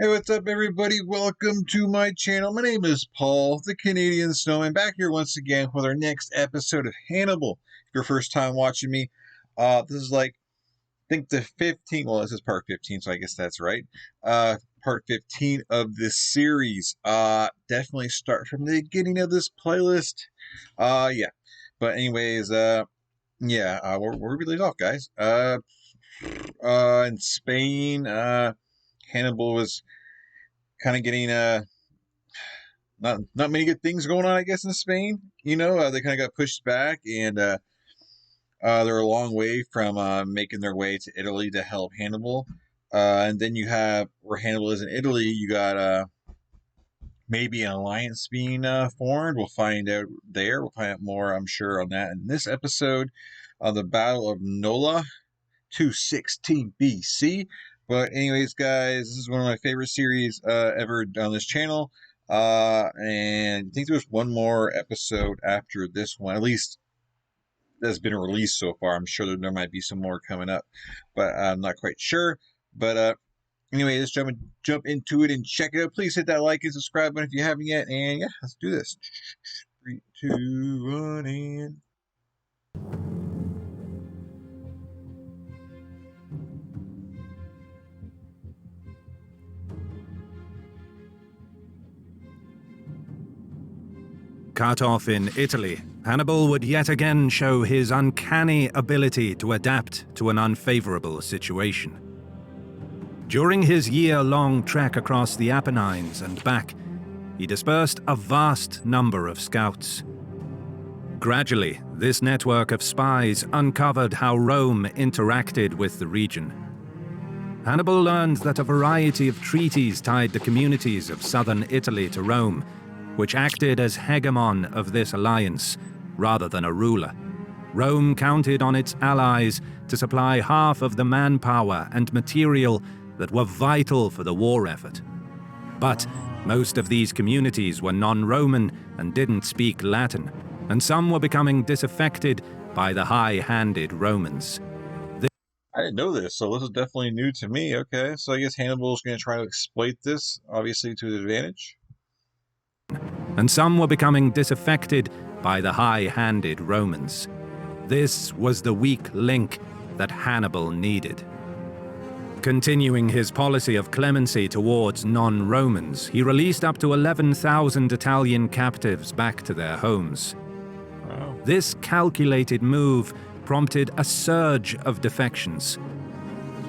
Hey, what's up, everybody? Welcome to my channel. My name is Paul, the Canadian Snowman, back here once again with our next episode of Hannibal. If your first time watching me, this is I think the 15th, well, this is part 15, so I guess that's right. Part 15 of this series. Definitely start from the beginning of this playlist. Yeah. But anyways, where we leave off, guys? In Spain, Hannibal was kind of getting not many good things going on, I guess, in Spain. They kind of got pushed back, and they're a long way from making their way to Italy to help Hannibal. And then you have where Hannibal is in Italy. You got maybe an alliance being formed. We'll find out there. We'll find out more, I'm sure, on that in this episode of the Battle of Nola, 216 BC. But anyways, guys, this is one of my favorite series ever on this channel. And I think there's one more episode after this one, at least that's been released so far. I'm sure there might be some more coming up, but I'm not quite sure. But anyway, let's jump into it and check it out. Please hit that like and subscribe button if you haven't yet. And yeah, let's do this. 3, 2, 1, and... Cut off in Italy, Hannibal would yet again show his uncanny ability to adapt to an unfavorable situation. During his year-long trek across the Apennines and back, he dispersed a vast number of scouts. Gradually, this network of spies uncovered how Rome interacted with the region. Hannibal learned that a variety of treaties tied the communities of southern Italy to Rome, which acted as hegemon of this alliance, rather than a ruler. Rome counted on its allies to supply half of the manpower and material that were vital for the war effort. But most of these communities were non-Roman and didn't speak Latin, and some were becoming disaffected by the high-handed Romans. I didn't know this, so this is definitely new to me. Okay, so I guess Hannibal's going to try to exploit this, obviously to his advantage. And some were becoming disaffected by the high-handed Romans. This was the weak link that Hannibal needed. Continuing his policy of clemency towards non-Romans, he released up to 11,000 Italian captives back to their homes. Wow. This calculated move prompted a surge of defections.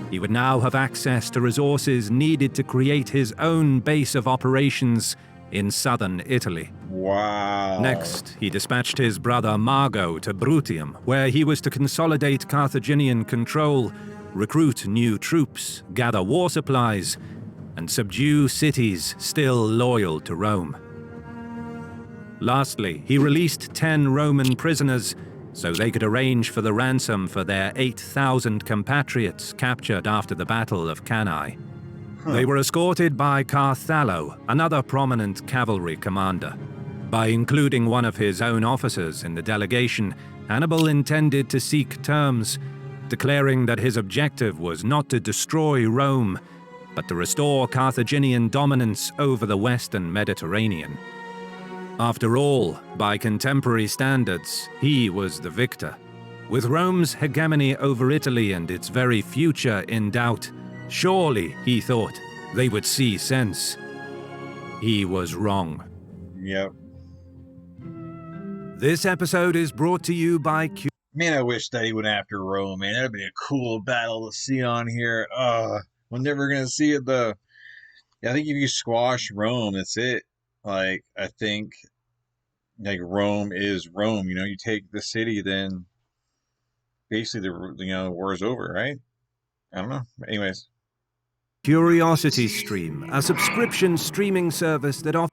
He would now have access to resources needed to create his own base of operations in southern Italy. Wow. Next, he dispatched his brother Mago to Bruttium, where he was to consolidate Carthaginian control, recruit new troops, gather war supplies, and subdue cities still loyal to Rome. Lastly, he released 10 Roman prisoners so they could arrange for the ransom for their 8,000 compatriots captured after the Battle of Cannae. They were escorted by Carthallo, another prominent cavalry commander. By including one of his own officers in the delegation, Hannibal intended to seek terms, declaring that his objective was not to destroy Rome, but to restore Carthaginian dominance over the western Mediterranean. After all, by contemporary standards, he was the victor. With Rome's hegemony over Italy and its very future in doubt, surely, he thought, they would see sense. He was wrong. Yep. This episode is brought to you by Man, I wish that he went after Rome, man. That'd be a cool battle to see on here. We're never going to see it, though. Yeah, I think if you squash Rome, that's it. I think, Rome is Rome. You take the city, then basically the war is over, right? I don't know. Anyways. Curiosity Stream, a subscription streaming service that offers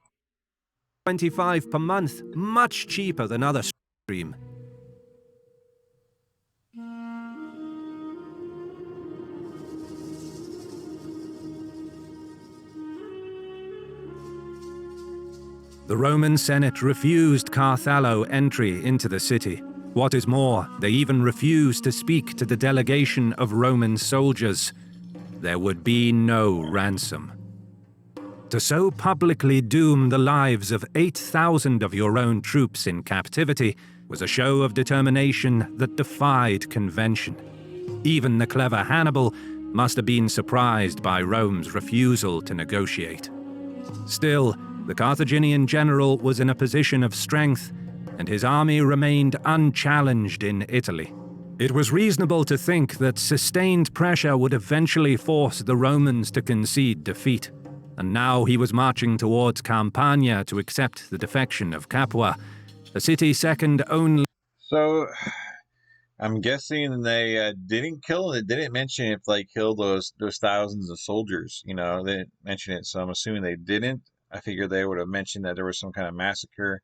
$25 per month, much cheaper than other stream. The Roman Senate refused Carthallo entry into the city. What is more, they even refused to speak to the delegation of Roman soldiers. There would be no ransom. To so publicly doom the lives of 8,000 of your own troops in captivity was a show of determination that defied convention. Even the clever Hannibal must have been surprised by Rome's refusal to negotiate. Still, the Carthaginian general was in a position of strength, and his army remained unchallenged in Italy. It was reasonable to think that sustained pressure would eventually force the Romans to concede defeat, and now he was marching towards Campania to accept the defection of Capua, a city second only. So, I'm guessing they didn't kill. They didn't mention if they killed those thousands of soldiers. They didn't mention it, so I'm assuming they didn't. I figured they would have mentioned that there was some kind of massacre.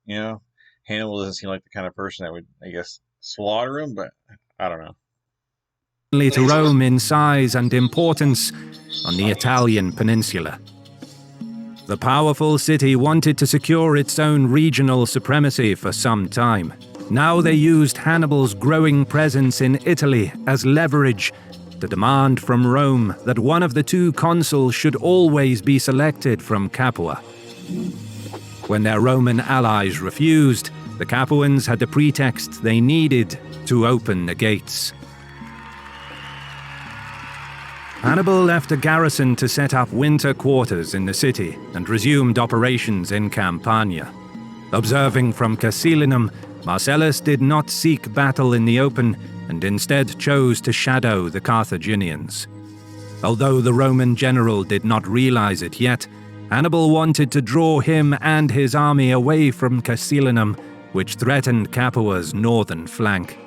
Hannibal doesn't seem like the kind of person that would, I guess, slaughter him, but I don't know. To Rome in size and importance on the Italian peninsula. The powerful city wanted to secure its own regional supremacy for some time. Now they used Hannibal's growing presence in Italy as leverage to demand from Rome that one of the two consuls should always be selected from Capua. When their Roman allies refused, the Capuans had the pretext they needed to open the gates. Hannibal left a garrison to set up winter quarters in the city and resumed operations in Campania. Observing from Casilinum, Marcellus did not seek battle in the open and instead chose to shadow the Carthaginians. Although the Roman general did not realize it yet, Hannibal wanted to draw him and his army away from Casilinum, which threatened Capua's northern flank.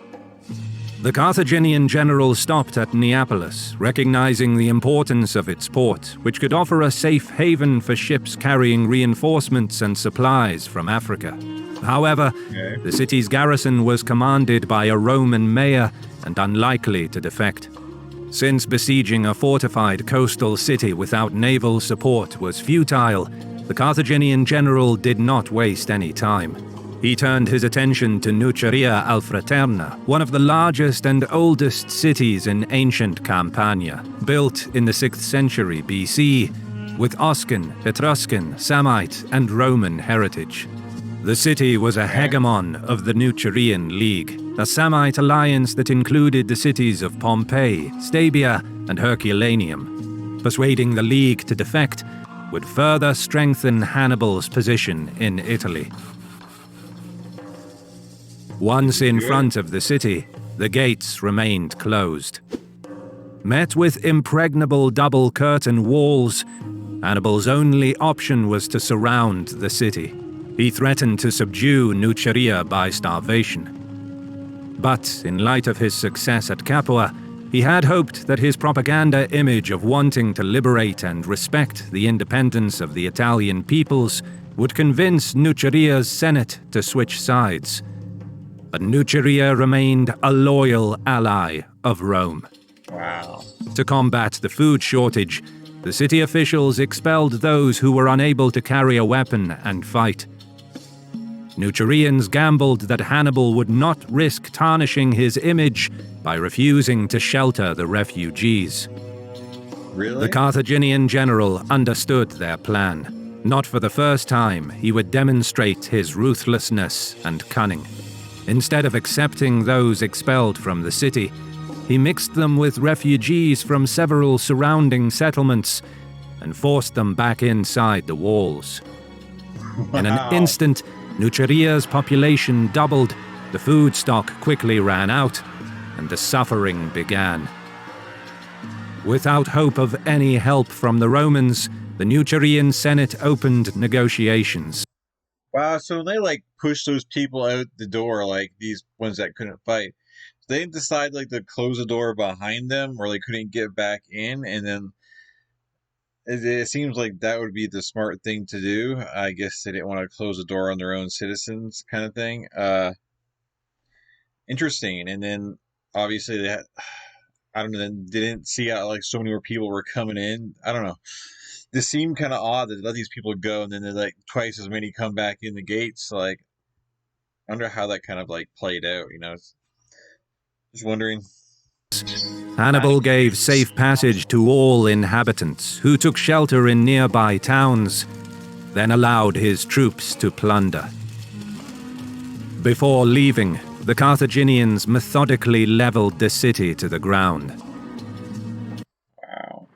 The Carthaginian general stopped at Neapolis, recognizing the importance of its port, which could offer a safe haven for ships carrying reinforcements and supplies from Africa. However, the city's garrison was commanded by a Roman mayor and unlikely to defect. Since besieging a fortified coastal city without naval support was futile, the Carthaginian general did not waste any time. He turned his attention to Nuceria Alfraterna, one of the largest and oldest cities in ancient Campania, built in the 6th century BC, with Oscan, Etruscan, Samnite, and Roman heritage. The city was a hegemon of the Nucerian League, a Samnite alliance that included the cities of Pompeii, Stabia, and Herculaneum. Persuading the League to defect would further strengthen Hannibal's position in Italy. Once in front of the city, the gates remained closed. Met with impregnable double curtain walls, Hannibal's only option was to surround the city. He threatened to subdue Nuceria by starvation. But in light of his success at Capua, he had hoped that his propaganda image of wanting to liberate and respect the independence of the Italian peoples would convince Nuceria's Senate to switch sides. But Nuceria remained a loyal ally of Rome. Wow. To combat the food shortage, the city officials expelled those who were unable to carry a weapon and fight. Nucerians gambled that Hannibal would not risk tarnishing his image by refusing to shelter the refugees. Really? The Carthaginian general understood their plan. Not for the first time, he would demonstrate his ruthlessness and cunning. Instead of accepting those expelled from the city, he mixed them with refugees from several surrounding settlements and forced them back inside the walls. Wow. In an instant, Nuceria's population doubled, the food stock quickly ran out, and the suffering began. Without hope of any help from the Romans, the Nucerian Senate opened negotiations. Wow, so when they push those people out the door, these ones that couldn't fight, they didn't decide to close the door behind them or they couldn't get back in, and then it seems like that would be the smart thing to do. I guess they didn't want to close the door on their own citizens, kind of thing. Interesting. And then obviously they had, I don't know, then didn't see how so many more people were coming in. I don't know. This seemed kind of odd that they let these people go and then there's twice as many come back in the gates. I wonder how that kind of played out. Just wondering. Hannibal gave safe passage to all inhabitants who took shelter in nearby towns, then allowed his troops to plunder. Before leaving, the Carthaginians methodically leveled the city to the ground. Wow.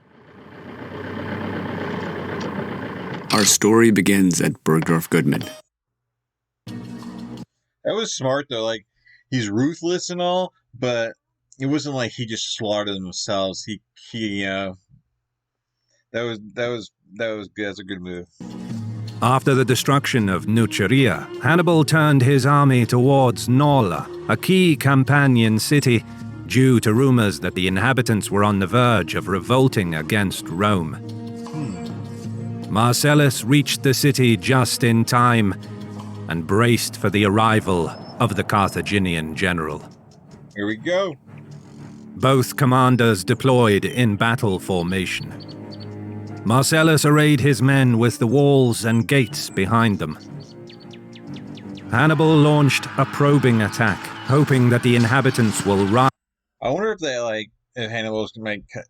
Our story begins at Bergdorf Goodman. That was smart though. Like, he's ruthless and all, but it wasn't like he just slaughtered themselves. He that was good. That's a good move. After the destruction of Nuceria, Hannibal turned his army towards Nola, a key Campanian city, due to rumors that the inhabitants were on the verge of revolting against Rome. Marcellus reached the city just in time and braced for the arrival of the Carthaginian general. Here we go. Both commanders deployed in battle formation. Marcellus arrayed his men with the walls and gates behind them. Hannibal launched a probing attack, hoping that the inhabitants will rise. I wonder if if Hannibal's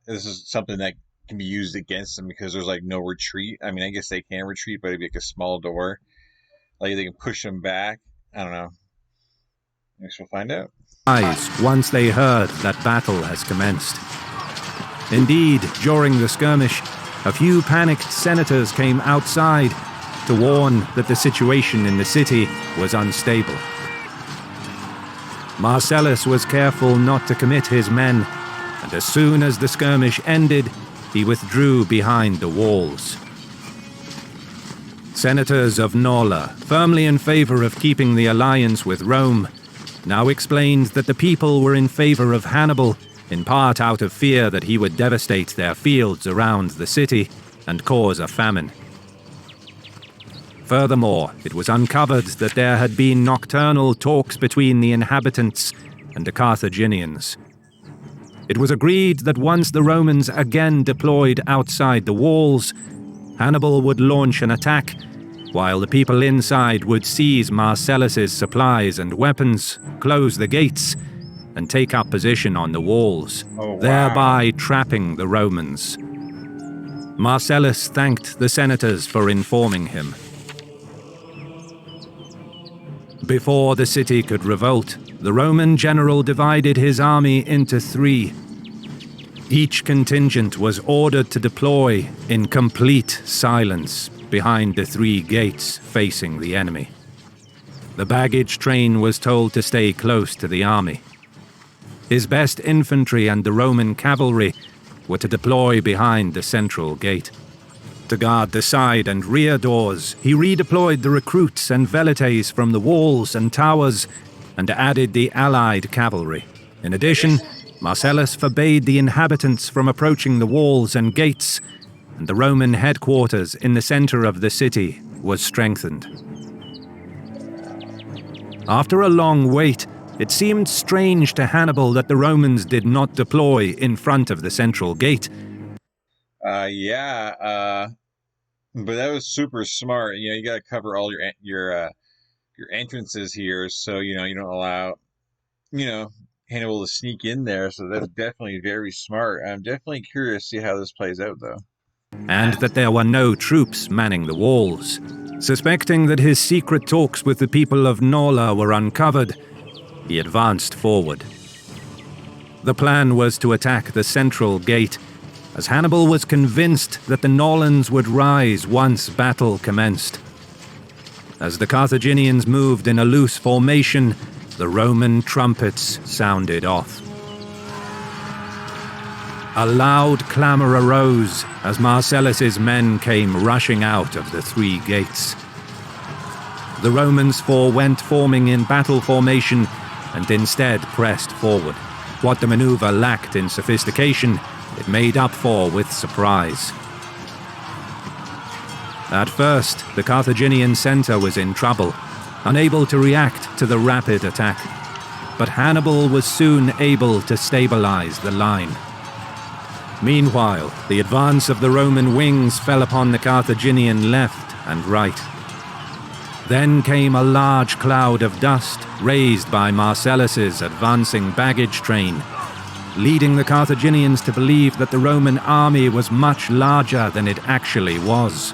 this is something that can be used against them because there's no retreat. I mean, I guess they can retreat, but it'd be a small door. Like they can push them back. I don't know. I guess we'll find out. Once they heard that battle has commenced. Indeed, during the skirmish, a few panicked senators came outside to warn that the situation in the city was unstable. Marcellus was careful not to commit his men, and as soon as the skirmish ended, he withdrew behind the walls. Senators of Nola, firmly in favor of keeping the alliance with Rome, now explained that the people were in favor of Hannibal, in part out of fear that he would devastate their fields around the city and cause a famine. Furthermore, it was uncovered that there had been nocturnal talks between the inhabitants and the Carthaginians. It was agreed that once the Romans again deployed outside the walls, Hannibal would launch an attack, while the people inside would seize Marcellus's supplies and weapons, close the gates, and take up position on the walls, thereby trapping the Romans. Marcellus thanked the senators for informing him. Before the city could revolt, the Roman general divided his army into 3. Each contingent was ordered to deploy in complete silence behind the 3 gates facing the enemy. The baggage train was told to stay close to the army. His best infantry and the Roman cavalry were to deploy behind the central gate. To guard the side and rear doors, he redeployed the recruits and velites from the walls and towers and added the allied cavalry. In addition, Marcellus forbade the inhabitants from approaching the walls and gates, and the Roman headquarters in the center of the city was strengthened. After a long wait, it seemed strange to Hannibal that the Romans did not deploy in front of the central gate. But that was super smart. You got to cover all your entrances here, so you don't allow Hannibal to sneak in there. So that's definitely very smart. I'm definitely curious to see how this plays out, though. And that there were no troops manning the walls. Suspecting that his secret talks with the people of Nola were uncovered, he advanced forward. The plan was to attack the central gate, as Hannibal was convinced that the Nolans would rise once battle commenced. As the Carthaginians moved in a loose formation, the Roman trumpets sounded off. A loud clamor arose as Marcellus's men came rushing out of the 3 gates. The Romans forewent forming in battle formation and instead pressed forward. What the maneuver lacked in sophistication, it made up for with surprise. At first, the Carthaginian center was in trouble, unable to react to the rapid attack. But Hannibal was soon able to stabilize the line. Meanwhile, the advance of the Roman wings fell upon the Carthaginian left and right. Then came a large cloud of dust raised by Marcellus's advancing baggage train, leading the Carthaginians to believe that the Roman army was much larger than it actually was.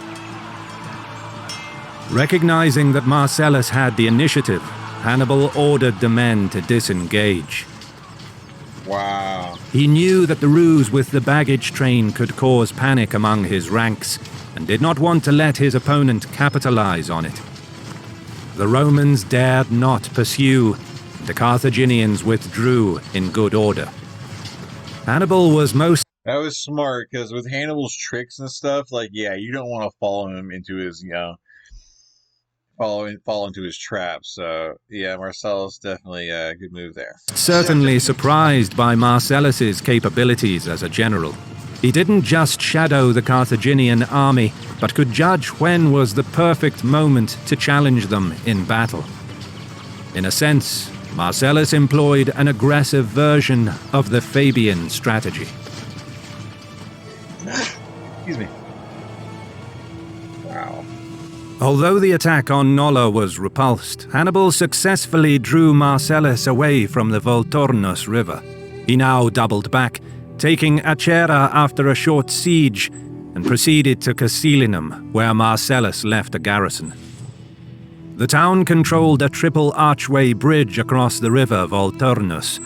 Recognizing that Marcellus had the initiative, Hannibal ordered the men to disengage. Wow. He knew that the ruse with the baggage train could cause panic among his ranks, and did not want to let his opponent capitalize on it. The Romans dared not pursue, and the Carthaginians withdrew in good order. Hannibal was most... That was smart, because with Hannibal's tricks and stuff, like, yeah, you don't want to follow him into his, fall into his trap. So, yeah, Marcellus definitely a good move there. Certainly surprised by Marcellus's capabilities as a general. He didn't just shadow the Carthaginian army, but could judge when was the perfect moment to challenge them in battle. In a sense, Marcellus employed an aggressive version of the Fabian strategy. Excuse me. Wow. Although the attack on Nola was repulsed, Hannibal successfully drew Marcellus away from the Volturnus River. He now doubled back, taking Acerra after a short siege, and proceeded to Casilinum, where Marcellus left a garrison. The town controlled a triple archway bridge across the river Volturnus,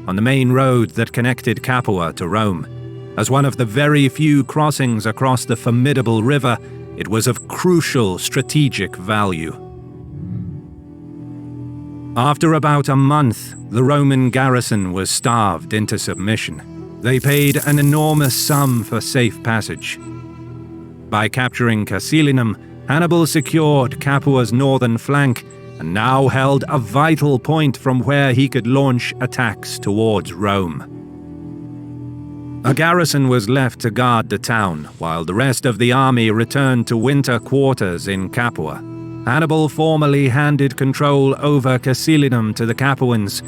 on the main road that connected Capua to Rome. As one of the very few crossings across the formidable river, it was of crucial strategic value. After about a month, the Roman garrison was starved into submission. They paid an enormous sum for safe passage. By capturing Casilinum, Hannibal secured Capua's northern flank and now held a vital point from where he could launch attacks towards Rome. A garrison was left to guard the town, while the rest of the army returned to winter quarters in Capua. Hannibal formally handed control over Casilinum to the Capuans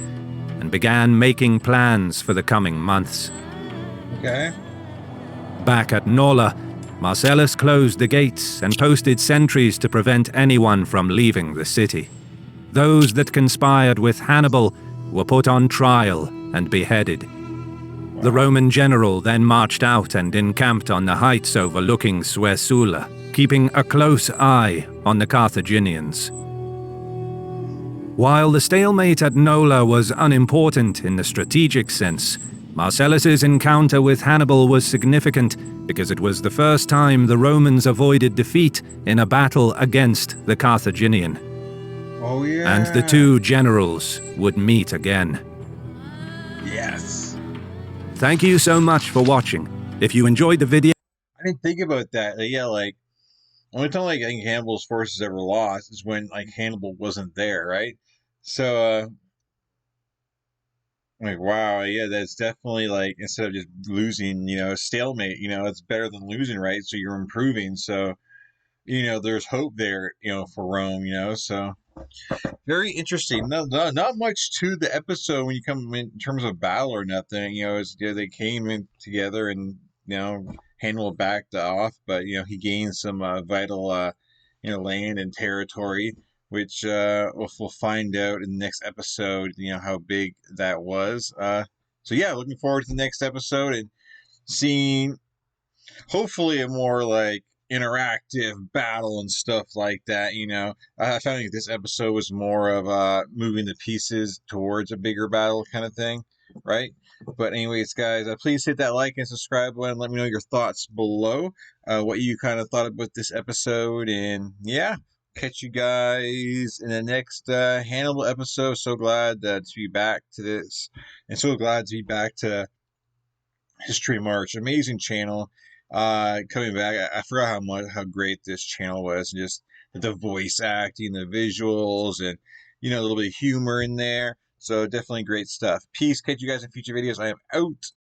and began making plans for the coming months. Okay. Back at Nola, Marcellus closed the gates and posted sentries to prevent anyone from leaving the city. Those that conspired with Hannibal were put on trial and beheaded. The Roman general then marched out and encamped on the heights overlooking Suessula, keeping a close eye on the Carthaginians. While the stalemate at Nola was unimportant in the strategic sense, Marcellus's encounter with Hannibal was significant because it was the first time the Romans avoided defeat in a battle against the Carthaginian. Oh, yeah. And the two generals would meet again. Yes. Thank you so much for watching. If you enjoyed the video... I didn't think about that. Yeah, like, only time I think Hannibal's forces ever lost is when, like, Hannibal wasn't there, right? So, like, wow, yeah, that's definitely, like, instead of just losing, a stalemate, it's better than losing, right? So you're improving. So, there's hope there, for Rome, so very interesting. Not much to the episode when you come in terms of battle or nothing, they came in together and, Hannibal backed off, but, he gained some vital, land and territory, which we'll find out in the next episode, how big that was. So yeah, looking forward to the next episode and seeing hopefully a more like interactive battle and stuff like that. I found like this episode was more of moving the pieces towards a bigger battle kind of thing, right? But anyways, guys, please hit that like and subscribe button. Let me know your thoughts below, what you kind of thought about this episode, and yeah, catch you guys in the next Hannibal episode. So glad to be back to this, and so glad to be back to History March. Amazing channel. Coming back, I forgot how great this channel was, and just the voice acting, the visuals, and a little bit of humor in there. So definitely great stuff. Peace. Catch you guys in future videos. I am out.